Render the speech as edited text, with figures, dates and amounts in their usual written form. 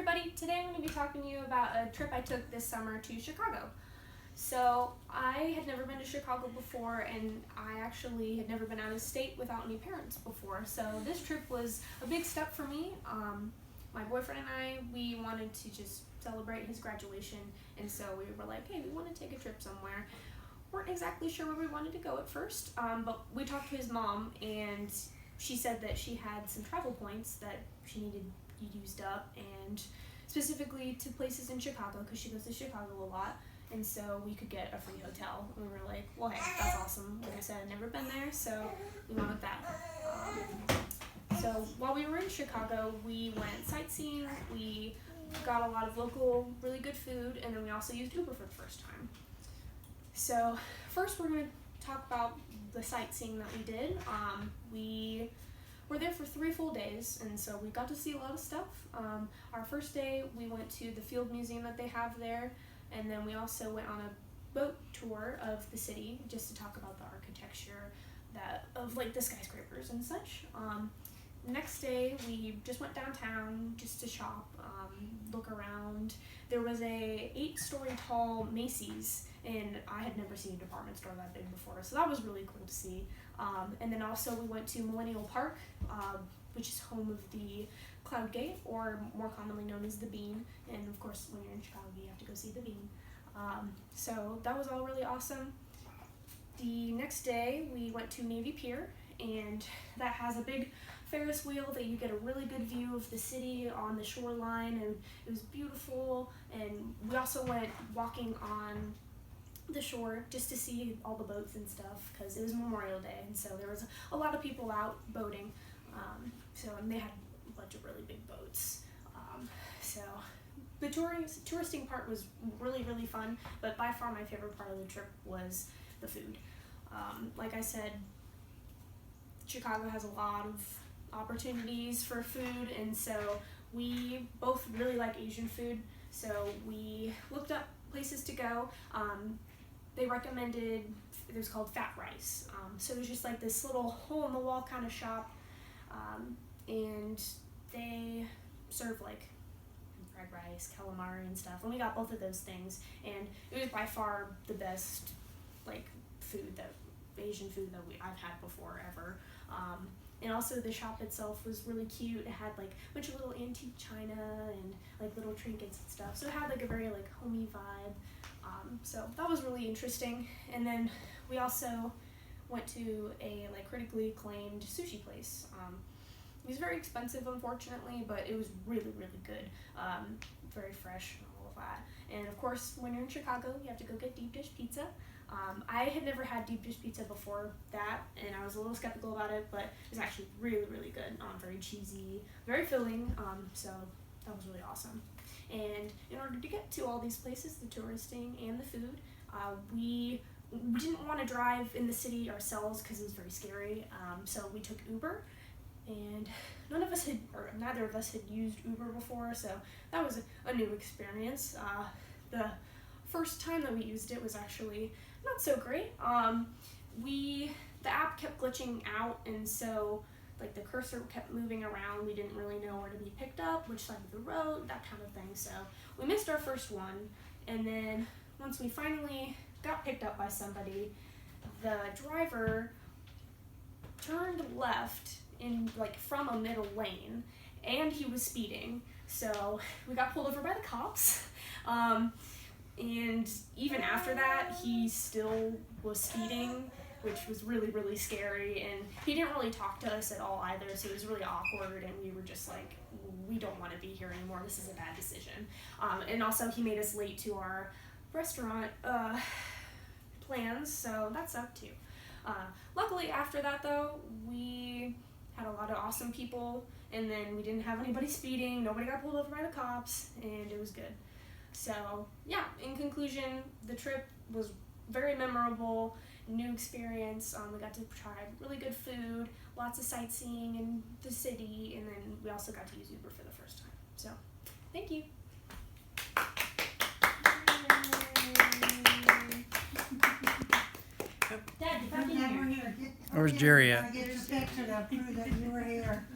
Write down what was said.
everybody, today I'm going to be talking to you about a trip I took this summer to Chicago. So I had never been to Chicago before, and I actually had never been out of state without any parents before. So this trip was a big step for me. My boyfriend and I, we wanted to just celebrate his graduation, and so we were like, hey, we want to take a trip somewhere. Weren't exactly sure where we wanted to go at first, but we talked to his mom, and she said that she had some travel points that she needed used up, and specifically to places in Chicago, because she goes to Chicago a lot, and so we could get a free hotel. And we were like, well, hey, that's awesome. Like I said, I'd never been there, so we went with that. So while we were in Chicago, we went sightseeing, we got a lot of local, really good food, and then we also used Uber for the first time. So first we're going to talk about the sightseeing that we did. We were there for 3 full days, and so we got to see a lot of stuff. Our first day we went to the field museum that they have there, and then we also went on a boat tour of the city just to talk about the architecture of like the skyscrapers and such. Next day we just went downtown just to shop, look around. There was a 8-story tall Macy's, and I had never seen a department store that big before, so that was really cool to see. And then also we went to Millennial Park, which is home of the Cloud Gate, or more commonly known as the Bean. And of course, when you're in Chicago, you have to go see the Bean. So that was all really awesome. The next day we went to Navy Pier, and that has a big Ferris wheel that you get a really good view of the city on the shoreline, and it was beautiful. And we also went walking on the shore just to see all the boats and stuff, because it was Memorial Day, and so there was a lot of people out boating. And they had a bunch of really big boats. So the touristing part was really, really fun, but by far my favorite part of the trip was the food. Like I said, Chicago has a lot of opportunities for food, and so we both really like Asian food, so we looked up places to go. They recommended, it was called Fat Rice. So it was just like this little hole-in-the-wall kind of shop, and they serve like fried rice, calamari and stuff, and we got both of those things, and it was by far the best like Asian food that I've had before ever. And also the shop itself was really cute. It had like a bunch of little antique china and like little trinkets and stuff, so it had like a very like homey vibe. So that was really interesting. And then we also went to a like critically acclaimed sushi place. It was very expensive, unfortunately, but it was really, really good. Very fresh and all of that. And of course, when you're in Chicago, you have to go get deep dish pizza. I had never had deep dish pizza before that, and I was a little skeptical about it, but it was actually really, really good. Very cheesy, very filling, so that was really awesome. And in order to get to all these places, the touristing and the food, we didn't want to drive in the city ourselves because it was very scary, so we took Uber, and neither of us had used Uber before, so that was a new experience. The first time that we used it was actually not so great. The app kept glitching out, and so like the cursor kept moving around. We didn't really know where to be picked up, which side of the road, that kind of thing. So we missed our first one, and then once we finally got picked up by somebody, the driver turned left in like from a middle lane, and he was speeding. So we got pulled over by the cops. And even after that, he still was speeding, which was really, really scary, and he didn't really talk to us at all either, so it was really awkward, and we were just like, we don't want to be here anymore, this is a bad decision. And also he made us late to our restaurant plans, so that sucked too. Luckily after that though, we had a lot of awesome people, and then we didn't have anybody speeding, nobody got pulled over by the cops, and it was good. So yeah, in conclusion, the trip was very memorable, new experience. We got to try really good food, lots of sightseeing in the city, and then we also got to use Uber for the first time. So thank you. Where's Jerry at? I get your picture to prove that you were here.